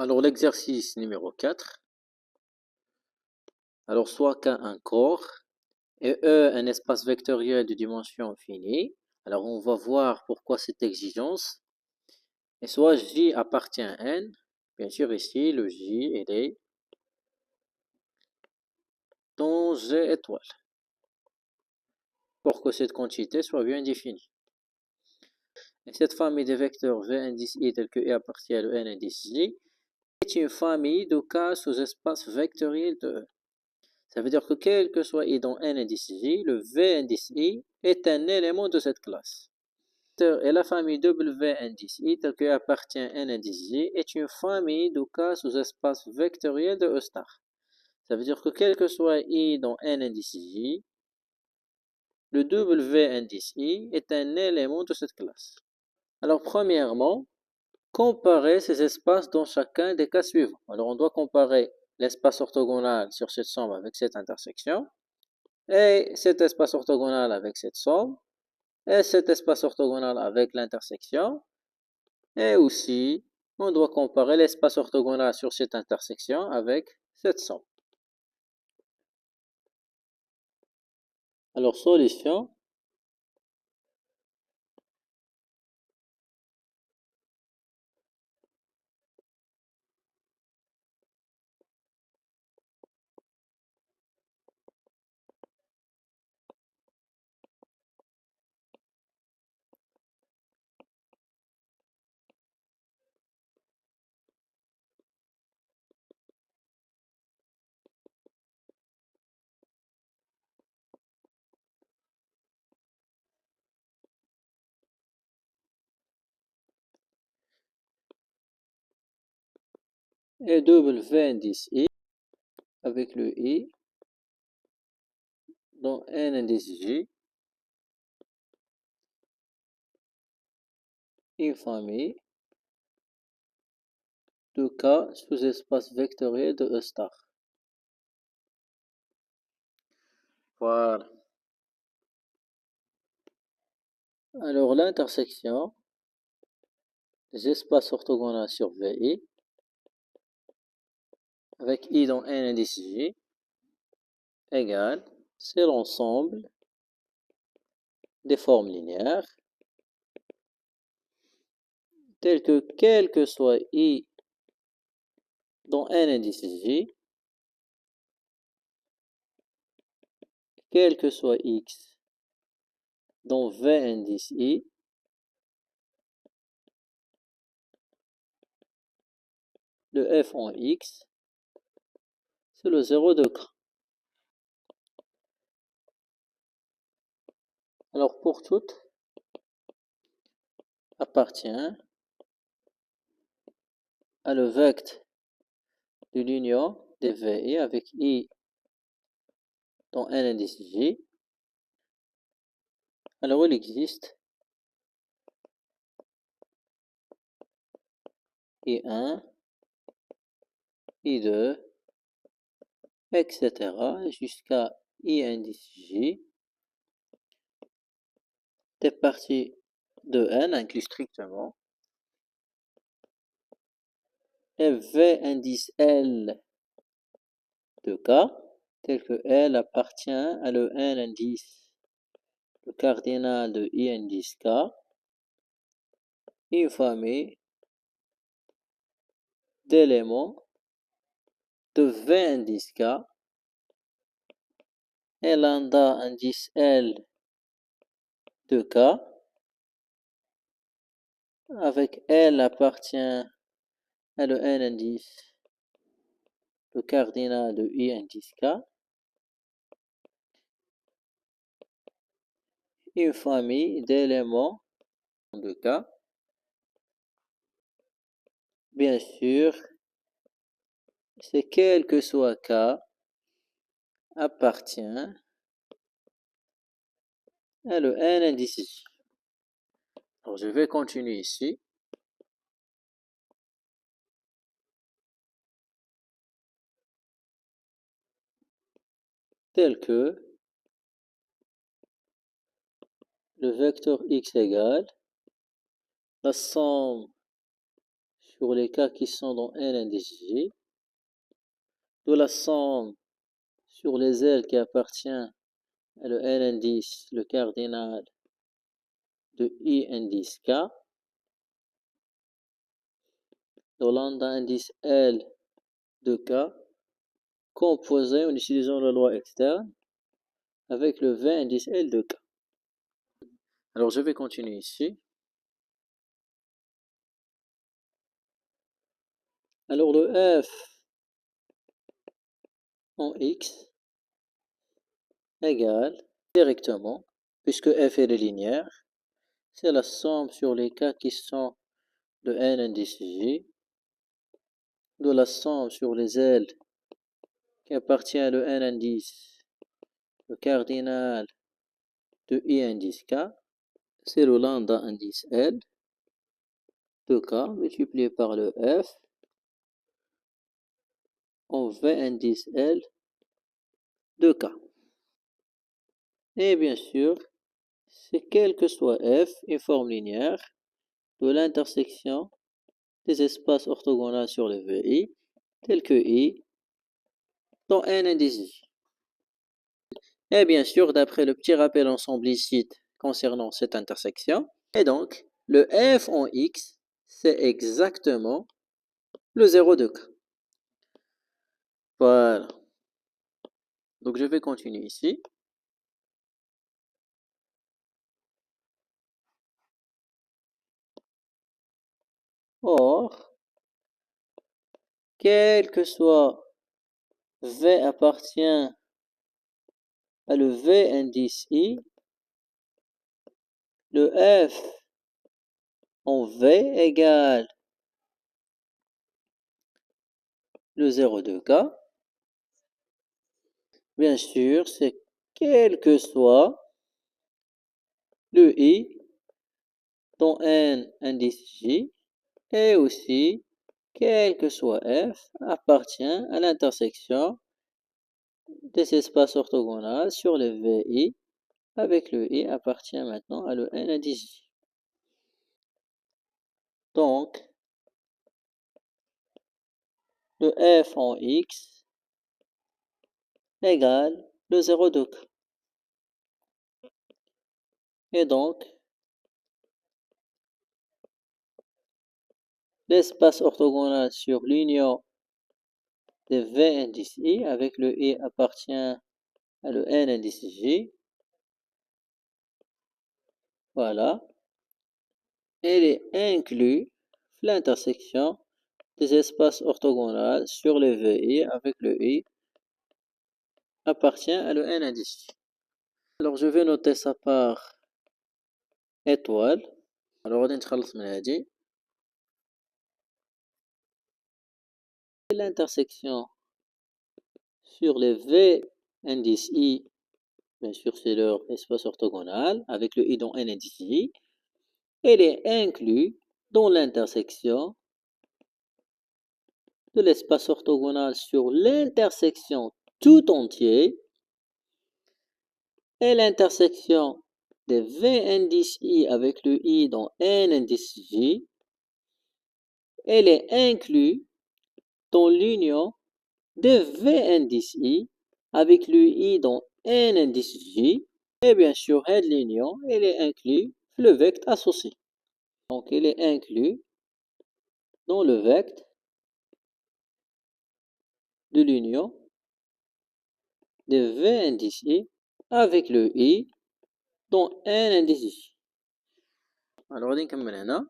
Alors, l'exercice numéro 4. Alors, soit K un corps et E un espace vectoriel de dimension finie. Alors, on va voir pourquoi cette exigence. Et soit J appartient à N. Bien sûr, ici, le J, il est dans G étoile. Pour que cette quantité soit bien définie. Et cette famille de vecteurs V indice I tel que E appartient à N indice J est une famille de K sous espace vectoriel de E. Ça veut dire que quel que soit I dans N indice J, le V indice I est un élément de cette classe. Et la famille W indice I, tel que appartient à N indice J, est une famille de K sous espace vectoriel de E star. Ça veut dire que quel que soit I dans N indice J, le W indice I est un élément de cette classe. Alors, premièrement, comparer ces espaces dans chacun des cas suivants. Alors, on doit comparer l'espace orthogonal sur cette somme avec cette intersection, et cet espace orthogonal avec cette somme, et cet espace orthogonal avec l'intersection, et aussi, on doit comparer l'espace orthogonal sur cette intersection avec cette somme. Alors, solution. Et W indice I avec le I dans N indice J, une famille de K sous espace vectoriel de E star. Voilà. Alors, l'intersection des espaces orthogonaux sur VI avec I dans N indice J égale, c'est l'ensemble des formes linéaires telles que quel que soit I dans N indice J, quel que soit X dans V indice I, le F en X, c'est le 0 de K. Alors, pour toutes, appartient à le vecteur de l'union des VI avec I dans N indice J. Alors, il existe I1, I2, etc. jusqu'à I indice J. Des parties de N inclus strictement. Et V indice L de K, tel que L appartient à le N indice, le cardinal de I indice K, une famille d'éléments de V indice K et lambda indice L de K, avec L appartient à le N indice, le cardinal de I indice K, une famille d'éléments de K. Bien sûr, c'est quel que soit K appartient à le N indice J. Alors, je vais continuer ici. Tel que le vecteur X égale la somme sur les cas qui sont dans n indice J, de la somme sur les L qui appartient à le n indice, le cardinal de I indice K, de lambda indice L de K, composé en utilisant la loi externe avec le V indice L de K. Alors je vais continuer ici. Alors le F en X égale directement, puisque F est linéaire, c'est la somme sur les cas qui sont de n indice J, de la somme sur les L qui appartient à le n indice, le cardinal de I indice K, c'est le lambda indice L de K multiplié par le F en V indice L de K. Et bien sûr, c'est quel que soit F, une forme linéaire de l'intersection des espaces orthogonaux sur les VI, tels que I, dans n indice J. Et bien sûr, d'après le petit rappel ensemble ici concernant cette intersection, et donc, le F en X, c'est exactement le 0 de K. Voilà. Donc, je vais continuer ici. Or, quel que soit V appartient à le V indice I, le F en V égale le 0 de K. Bien sûr, c'est quel que soit le I dans n indice J, et aussi, quel que soit F, appartient à l'intersection des espaces orthogonaux sur les VI, avec le I appartient maintenant à le n indice J. Donc, le F en X égale le 0 de K. Et donc, l'espace orthogonal sur l'union des V indice I, avec le I appartient à le n indice J, voilà, elle est inclus l'intersection des espaces orthogonaux sur les VI avec le I appartient à le n indice. Alors je vais noter ça par étoile. Alors غادي نتخلص من هذه. L'intersection sur les V indice I, bien sûr c'est leur espace orthogonal avec le I dans n indice J, elle est inclue dans l'intersection de l'espace orthogonal sur l'intersection tout entier et l'intersection des V indice I avec le I dans n indice J, elle est inclue dans l'union des V indice I avec le I dans n indice J, et bien sûr, cette l'union, elle est inclue dans le vecteur associé. Donc, elle est inclue dans le vecteur de l'union des V indice I avec le I dans n indice J. Alors, غادي نكمل هنا.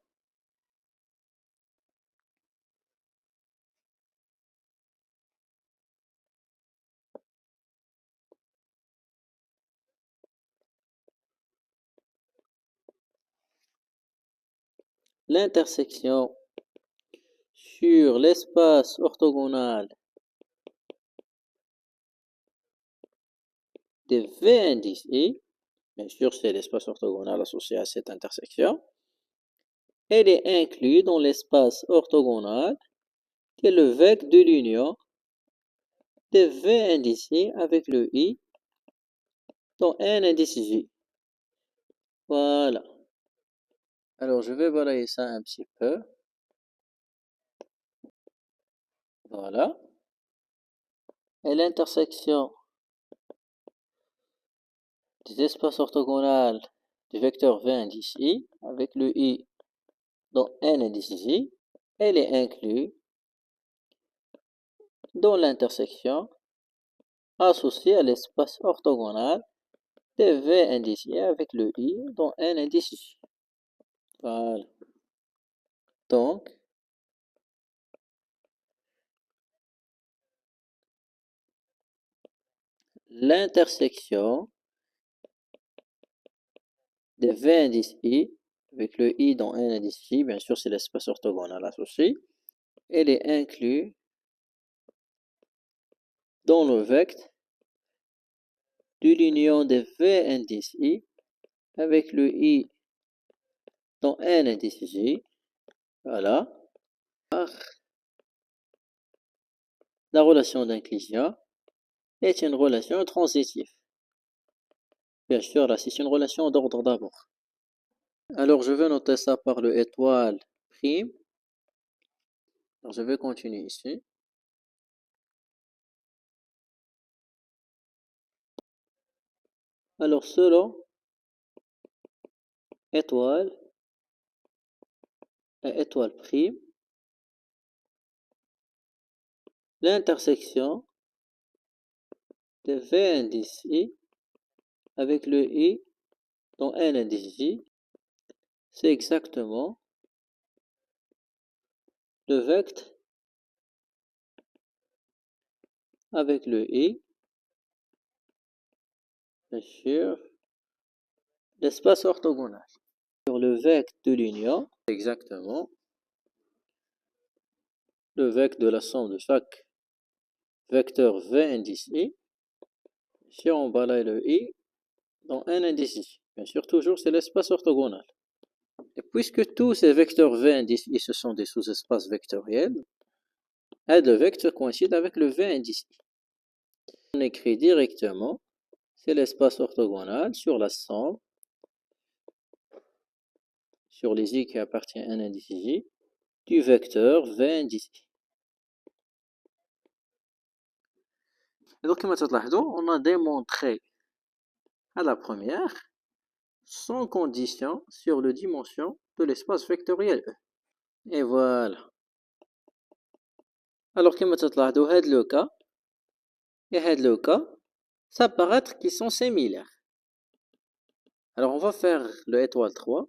L'intersection sur l'espace orthogonal des V indice I, bien sûr c'est l'espace orthogonal associé à cette intersection, elle est inclue dans l'espace orthogonal qui est le vecteur de l'union des V indice I avec le I dans n indice J. Voilà. Alors je vais balayer ça un petit peu. Voilà. Et l'intersection des espaces orthogonaux du vecteur V indice I avec le I dans N indice J, elle est inclue dans l'intersection associée à l'espace orthogonal de V indice I avec le I dans N indice J. Voilà. Donc, l'intersection de V indice I avec le I dans N indice J, bien sûr, c'est l'espace orthogonal associé, elle est inclue dans le vecteur de l'union de V indice I avec le I dans N indice J. Voilà. Par la relation d'inclusion est une relation transitive. Bien sûr, là, c'est une relation d'ordre d'abord. Alors, je vais noter ça par le étoile prime. Alors, je vais continuer ici. Alors, selon étoile et étoile prime, l'intersection de V indice I avec le I dans N indice J, c'est exactement le vecteur avec le I, bien sûr, l'espace orthogonal. Sur le vecteur de l'union, c'est exactement le vecteur de la somme de chaque vecteur V indice I. Si on balaye le I dans un indice I, bien sûr, toujours c'est l'espace orthogonal. Et puisque tous ces vecteurs V indice I, ce sont des sous-espaces vectoriels, un de vecteurs coïncide avec le V indice I. On écrit directement, c'est l'espace orthogonal sur la somme sur les I qui appartiennent à un indice J du vecteur V indice I. Et donc, comme on a démontré à la première sans condition sur la dimension de l'espace vectoriel E. Et voilà. Alors, comme تلاحظوا هاد le cas et هاد le cas, ça paraît qu'ils sont similaires. Alors, on va faire le étoile 3.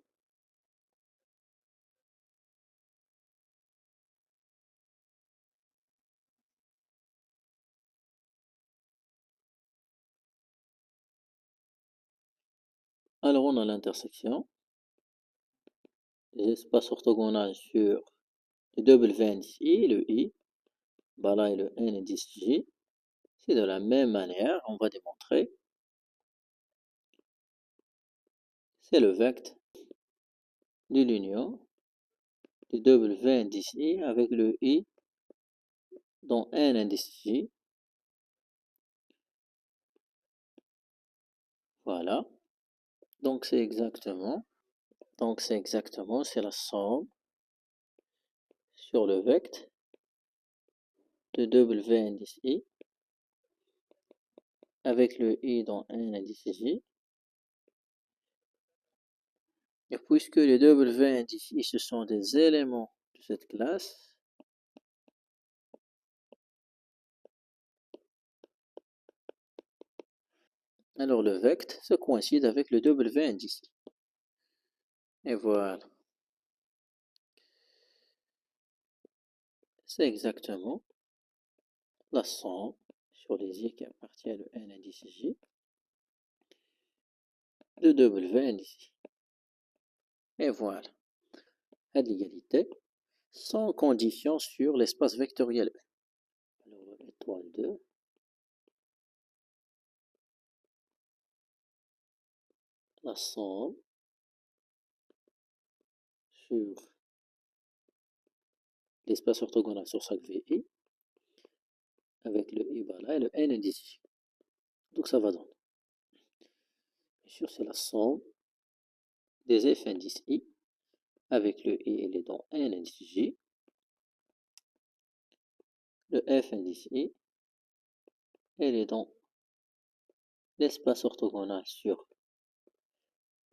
Alors, on a l'intersection des espaces orthogonaux sur le W indice I, le I, là et le N indice J. C'est de la même manière, on va démontrer. C'est le vecteur de l'union du W indice I avec le I dans N indice J. Voilà. Donc c'est exactement, c'est la somme sur le vecteur de W indice I avec le I dans N indice J. Et puisque les W indice I, ce sont des éléments de cette classe, alors le vecteur se coïncide avec le W indice I. Et voilà. C'est exactement la somme sur les I qui appartiennent à N indice J de W indice I. Et voilà. À l'égalité, sans condition sur l'espace vectoriel E. Alors, étoile 2. La somme sur l'espace orthogonal sur chaque VI avec le I là et le N indice J. Donc ça va donner. Bien sûr, c'est la somme des F indice I avec le I et les dents N indice J le F indice I, elle est dans l'espace orthogonal sur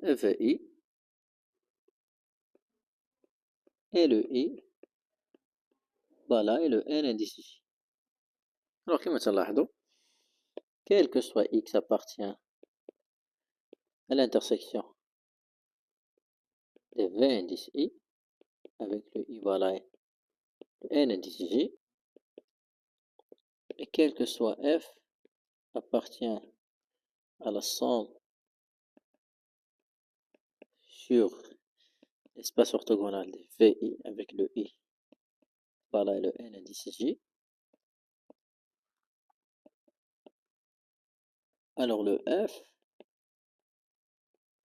VI, et le I, voilà, et le N indice J. Alors, كما تلاحظوا, quel que soit X appartient à l'intersection de V indice I, avec le I, voilà, et le N indice J, et quel que soit F appartient à la somme sur l'espace orthogonal de VI avec le I, voilà, et le N indice J. Alors le F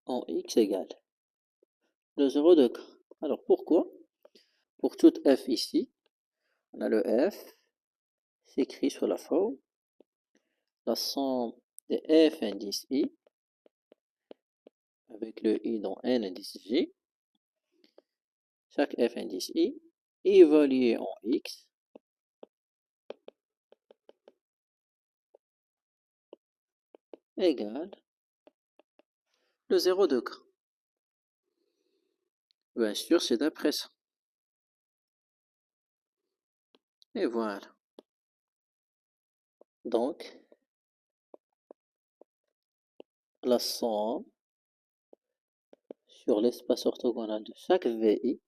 en X égale le 0 de K. Alors pourquoi? Pour toute F ici, on a le F, s'écrit sous la forme la somme des F indice I avec le I dans N indice J. Chaque F indice I évalué en X égale le 0 de K. Bien sûr, c'est d'après ça. Et voilà. Donc, la somme sur l'espace orthogonal de chaque VI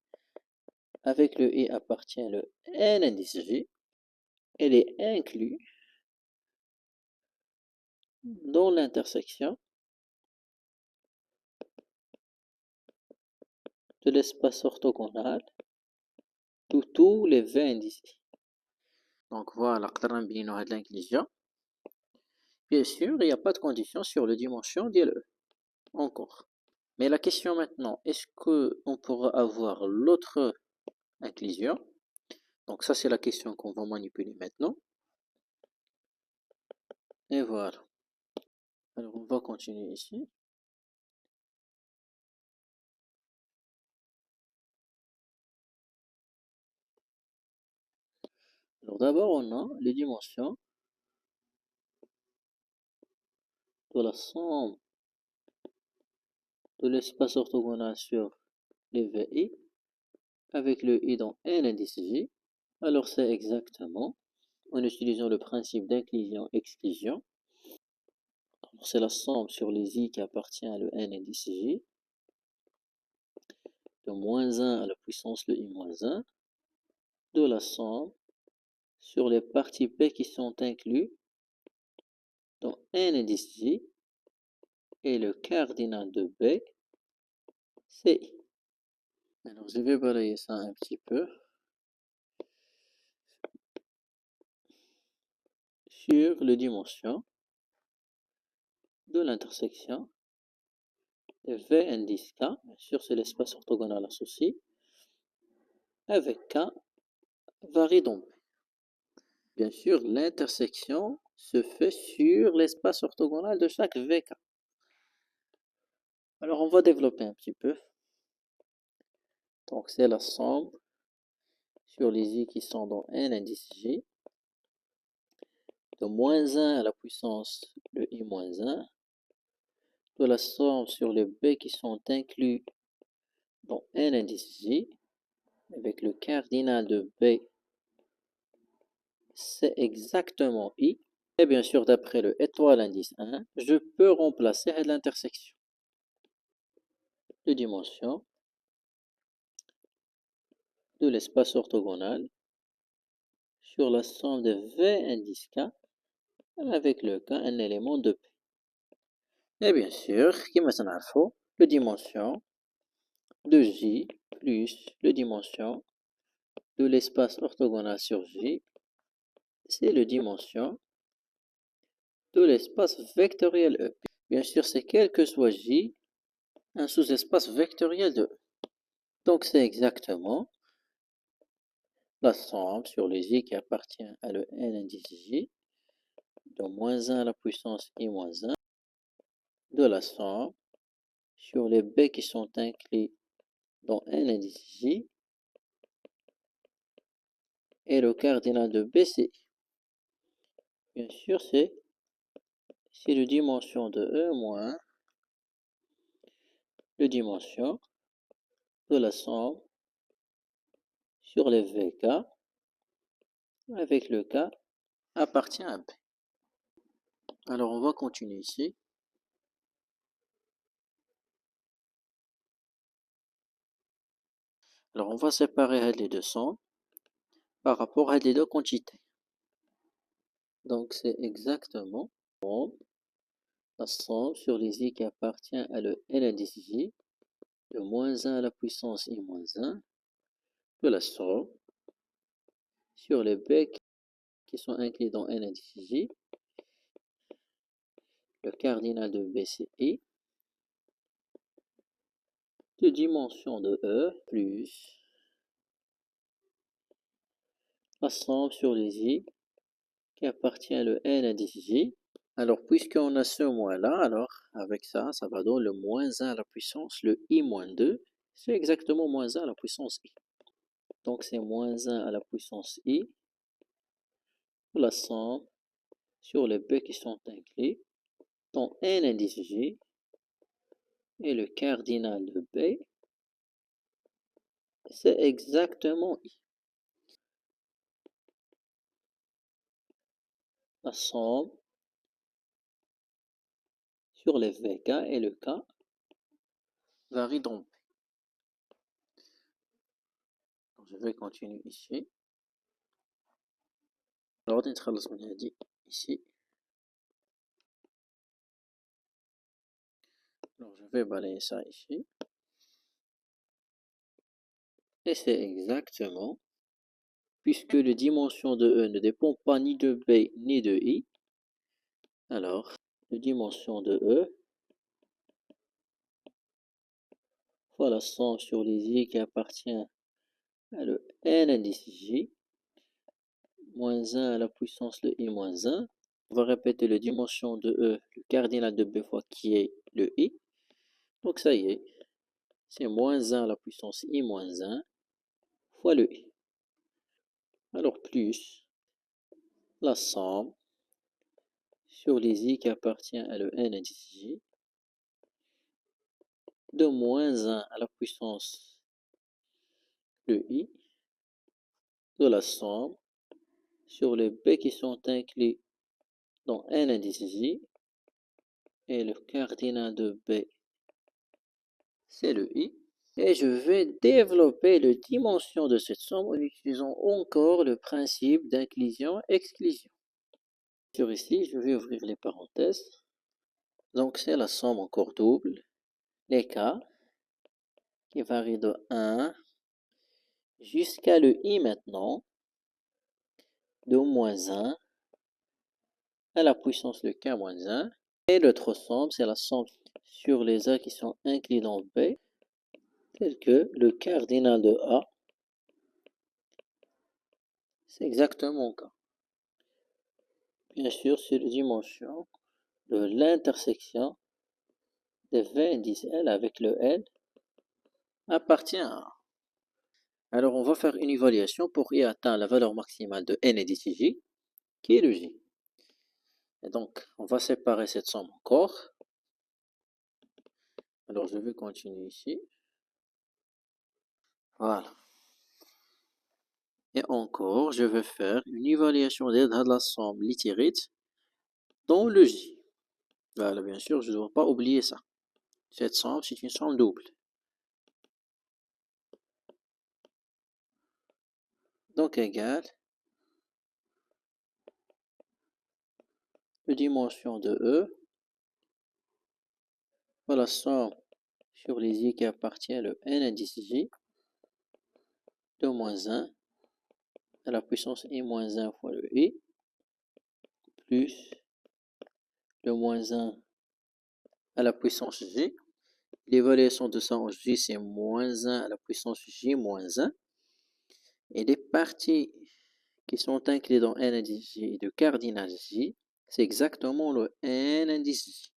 avec le I appartient le N indice J. Elle est inclue dans l'intersection de l'espace orthogonal de tous les V indices. Donc voilà, قدرنا نبينو هاد l'inclusion. Bien sûr, il n'y a pas de condition sur le dimension d'ILE. Encore. Mais la question maintenant, est-ce qu'on pourra avoir l'autre inclusion? Donc ça, c'est la question qu'on va manipuler maintenant. Et voilà. Alors on va continuer ici. Alors d'abord, on a les dimensions de la somme de l'espace orthogonal sur les VI avec le I dans N indice J. Alors c'est exactement en utilisant le principe d'inclusion-exclusion. C'est la somme sur les I qui appartient à le N indice J de moins 1 à la puissance le I moins 1 de la somme sur les parties P qui sont incluses dans N indice J et le cardinal de B, c'est I. Alors je vais balayer ça un petit peu. Sur les dimensions de l'intersection de V indice K, bien sûr c'est l'espace orthogonal associé, avec K varie donc. Bien sûr, l'intersection se fait sur l'espace orthogonal de chaque VK. Alors on va développer un petit peu. Donc c'est la somme sur les I qui sont dans N indice J de moins 1 à la puissance le I moins 1 de la somme sur les B qui sont inclus dans N indice J avec le cardinal de B, c'est exactement I. Et bien sûr, d'après le étoile indice 1, je peux remplacer l'intersection de dimension de l'espace orthogonal sur la somme de V indice K avec le K un élément de P. Et bien sûr, كما تنعرفوا, le dimension de J plus le dimension de l'espace orthogonal sur J, c'est le dimension de l'espace vectoriel E. Bien sûr, c'est quel que soit J, un sous-espace vectoriel de E. Donc c'est exactement la somme sur le J qui appartient à le N indice J de moins 1 à la puissance I moins 1 de la somme sur les B qui sont inclus dans N indice J Et le cardinal de B, c'est I. Bien sûr, c'est la dimension de E moins la dimension de la somme sur les VK avec le K appartient à B. Alors, on va continuer ici. Alors, on va séparer les deux sommes par rapport à les deux quantités. Donc, c'est exactement la somme sur les i qui appartient à le n indice j de moins 1 à la puissance i moins 1 de la somme sur les b qui sont inclus dans n indice j, le cardinal de b c'est i, de dimension de e plus la somme sur les i qui appartient à le n indice j. Alors, puisqu'on a ce moins-là, alors avec ça, ça va donner le moins 1 à la puissance, le i moins 2, c'est exactement moins 1 à la puissance i. Donc, c'est moins 1 à la puissance i, la somme sur les b qui sont inclus dans n indice j et le cardinal de b, c'est exactement i. La somme sur les vk et le k varie dans b. Donc, je vais continuer ici. Alors, on a dit ici. Alors, je vais balayer ça ici. Et c'est exactement, puisque la dimension de E ne dépend pas ni de B ni de I, alors la dimension de E fois la somme sur les I qui appartient à le n indice J, moins 1 à la puissance de I moins 1. On va répéter la dimension de E, le cardinal de B fois qui est le I. Donc ça y est, c'est moins 1 à la puissance I moins 1 fois le I. Alors plus la somme sur les I qui appartient à le n indice J de moins 1 à la puissance de I de la somme sur les B qui sont inclus dans n indice J et le cardinal de B, c'est le I. Et je vais développer la dimension de cette somme en utilisant encore le principe d'inclusion-exclusion. Sur ici, je vais ouvrir les parenthèses. Donc, c'est la somme encore double, les K, qui varie de 1 jusqu'à le I maintenant, de moins 1 à la puissance de K moins 1. Et l'autre somme, c'est la somme sur les A qui sont inclus dans B, tel que le cardinal de A. C'est exactement K. Bien sûr, c'est la dimension de l'intersection de V indice L avec le L appartient à A. Alors, on va faire une évaluation pour y atteindre la valeur maximale de N indice J, qui est le J. Et donc, on va séparer cette somme encore. Alors, je vais continuer ici. Voilà. Et encore, je vais faire une évaluation de la somme littérite dans le J. Voilà, bien sûr, je ne dois pas oublier ça. Cette somme, c'est une somme double. Donc, égale la dimension de E fois la somme sur les I qui appartient le n indice J de moins 1 à la puissance I moins 1 fois le I plus le moins 1 à la puissance J. L'évaluation de ça en J, c'est moins 1 à la puissance J moins 1. Et les parties qui sont incluses dans n indice J et de cardinal J, c'est exactement le n indice J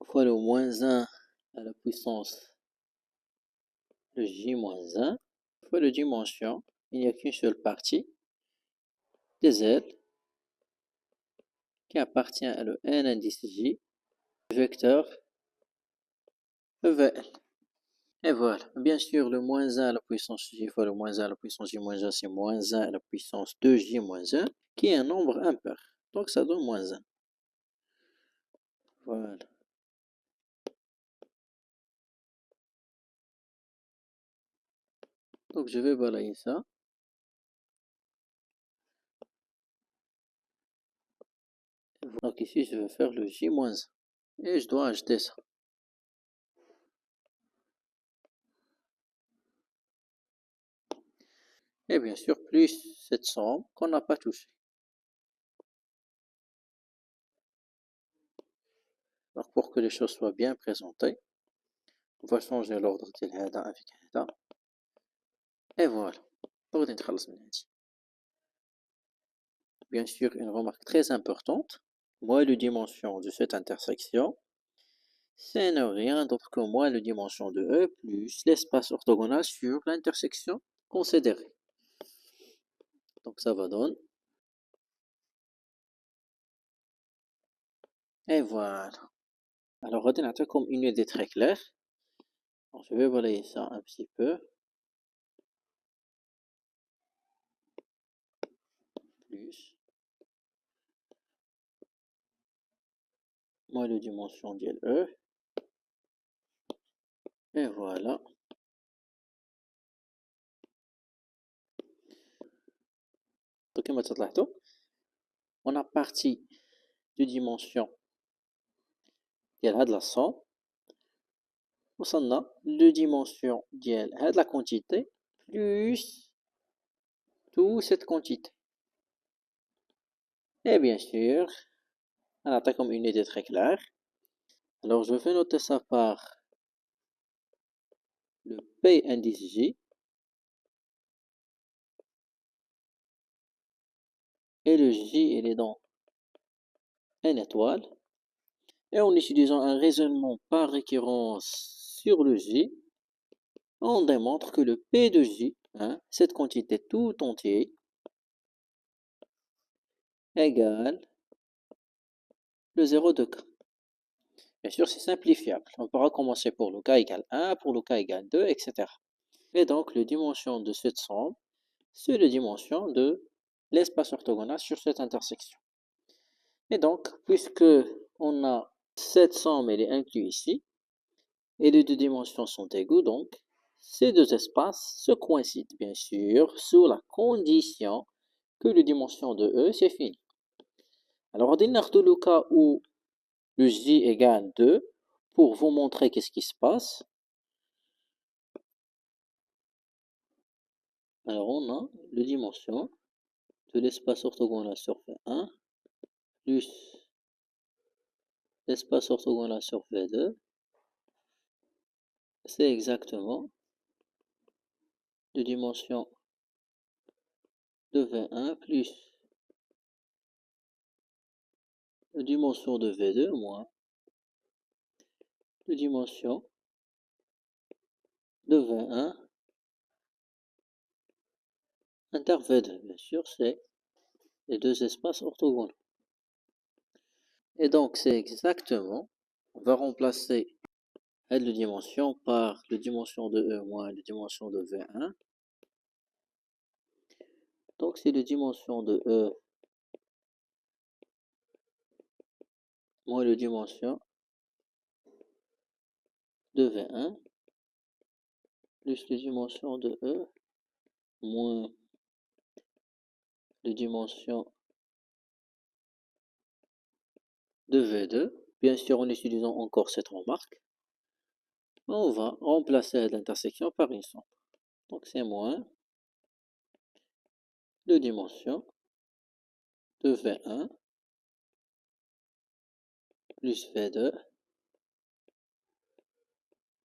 fois le moins 1 à la puissance le J-1 fois la dimension, il n'y a qu'une seule partie, des ailes qui appartient à le n indice J, vecteur EVL. Et voilà. Bien sûr, le moins 1 à la puissance J fois le moins 1 à la puissance J-1, c'est moins 1 à la puissance de J-1, qui est un nombre impair. Donc ça donne moins 1. Voilà. Donc je vais balayer ça. Donc ici, je vais faire le J-1. Et je dois ajouter ça. Et bien sûr, plus cette somme qu'on n'a pas touchée. Donc pour que les choses soient bien présentées, on va changer l'ordre de l'hada avec hada. Et voilà. Bien sûr, une remarque très importante. Moins de dimension de cette intersection, c'est ne rien d'autre que moins de dimension de E plus l'espace orthogonal sur l'intersection considérée. Donc ça va donner. Et voilà. Alors, ordinateur comme une idée très claire. Alors, je vais balayer ça un petit peu. Plus. Moins de dimension de E. Et voilà. Donc, on a parti de dimension de la somme. وصلنا de dimension de la quantité plus toute cette quantité. Et bien sûr, on a comme une idée très claire. Alors je vais noter ça par le P indice J et le J il est dans N étoile. Et en utilisant un raisonnement par récurrence sur le J, on démontre que le P de J, cette quantité tout entière, égale le 0 de K. Bien sûr, c'est simplifiable. On pourra commencer pour le K égale 1, pour le K égale 2, etc. Et donc, la dimension de cette somme, c'est la dimension de l'espace orthogonal sur cette intersection. Et donc, puisque on a cette somme, elle est inclue ici, et les deux dimensions sont égaux, donc ces deux espaces se coïncident, bien sûr, sous la condition que la dimension de E, c'est fini. Alors, on démarre le cas où le J égale 2, pour vous montrer qu'est-ce qui se passe. Alors, on a la dimension de l'espace orthogonal sur V1 plus l'espace orthogonal sur V2. C'est exactement la dimension de V1 plus la dimension de V2 moins la dimension de V1 inter V2. Bien sûr, c'est les deux espaces orthogonaux. Et donc, c'est exactement, on va remplacer la dimension par la dimension de E moins la dimension de V1. Donc, c'est la dimension de E moins la dimension de V1 plus la dimension de E moins la dimension de V2. Bien sûr, en utilisant encore cette remarque, on va remplacer l'intersection par une somme. Donc, c'est moins de dimension de V1 plus V2.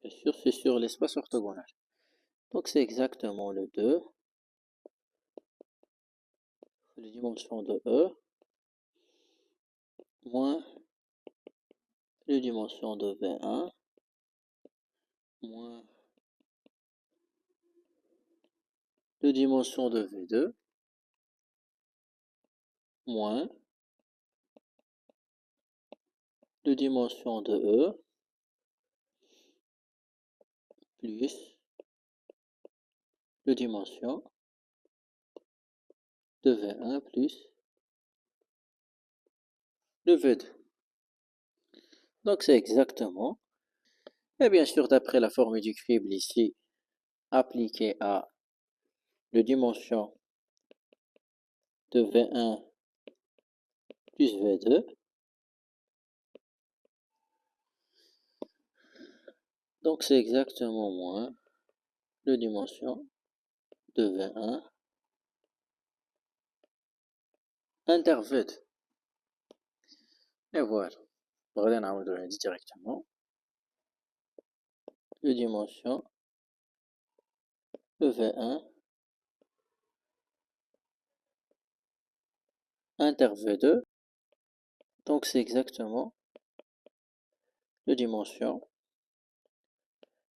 Bien sûr, c'est sur l'espace orthogonal. Donc, c'est exactement le 2, la dimension de E, moins la dimension de V1, moins de dimension de V2 moins de dimension de E plus de dimension de V1 plus de V2. Donc c'est exactement, et bien sûr d'après la formule du crible ici, appliquée à de dimension de V1 plus V2, donc c'est exactement moins de dimension de V1 inter V2. Et voilà, on va directement de dimension de V1 inter V2, donc c'est exactement de dimension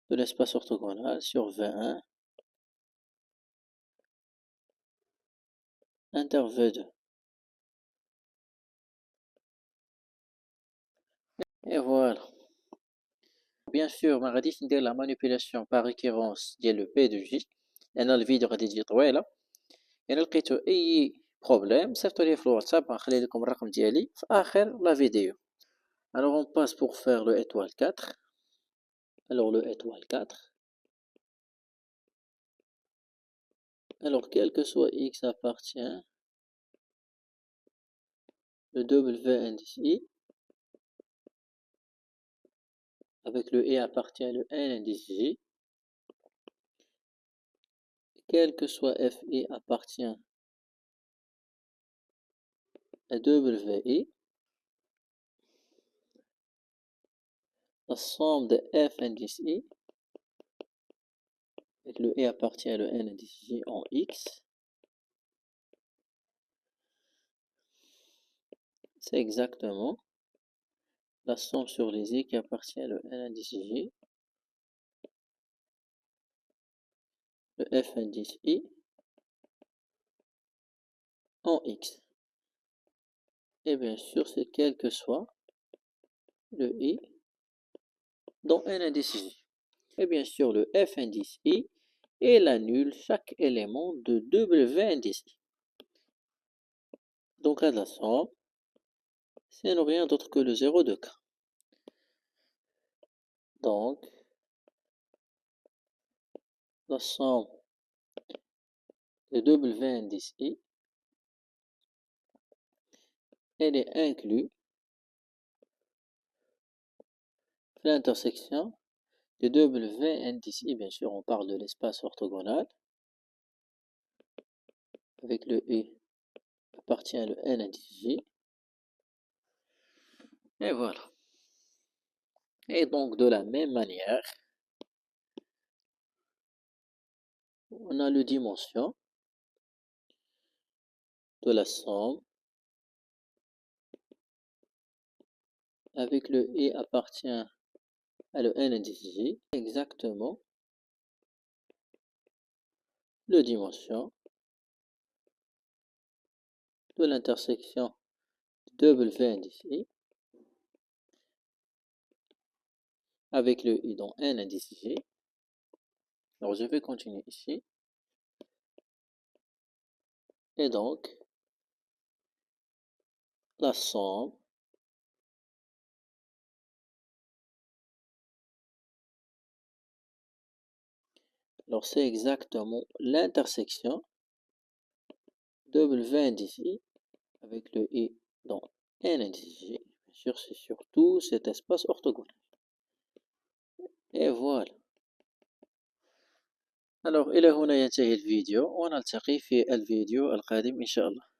de l'espace orthogonal sur V1 inter V2. Et voilà. Bien sûr, ما غاديش ندير la manipulation par récurrence ديال le P de J لأن الفيديو غادي تجي طويلة. إلا لقيتو أي بروبليم صيفطولي في الواتساب، غنخلي لكم الرقم ديالي في آخر لا فيديو. Alors on passe pour faire le étoile 4. Alors le étoile 4. Alors quel que soit x appartient, le W indice I, avec le E appartient le N indice J, quel que soit FI appartient à WI, la somme de F indice I, avec le E appartient à le N indice J en X, c'est exactement la somme sur les I qui appartient à le N indice J, le F indice I en X. Et bien sûr, c'est quel que soit le I dans N indice J. Et bien sûr, le F indice I, il annule chaque élément de W indice I. Donc à la somme, c'est rien d'autre que le 0 de K. Donc, la somme de W indice I, elle est inclue dans l'intersection de W indice I. Bien sûr, on parle de l'espace orthogonal, avec le I appartient à le N indice J. Et voilà. Et donc, de la même manière, on a le dimension de la somme avec le I appartient à le N indice J, exactement le dimension de l'intersection W indice I avec le I dans N indice J. Alors je vais continuer ici. Et donc, la somme alors c'est exactement l'intersection W indice I avec le I dans N indice J. Bien sûr, c'est surtout cet espace orthogonal. Et voilà. Alors إلى هنا ينتهي الفيديو، ونلتقي في الفيديو القادم إن شاء الله.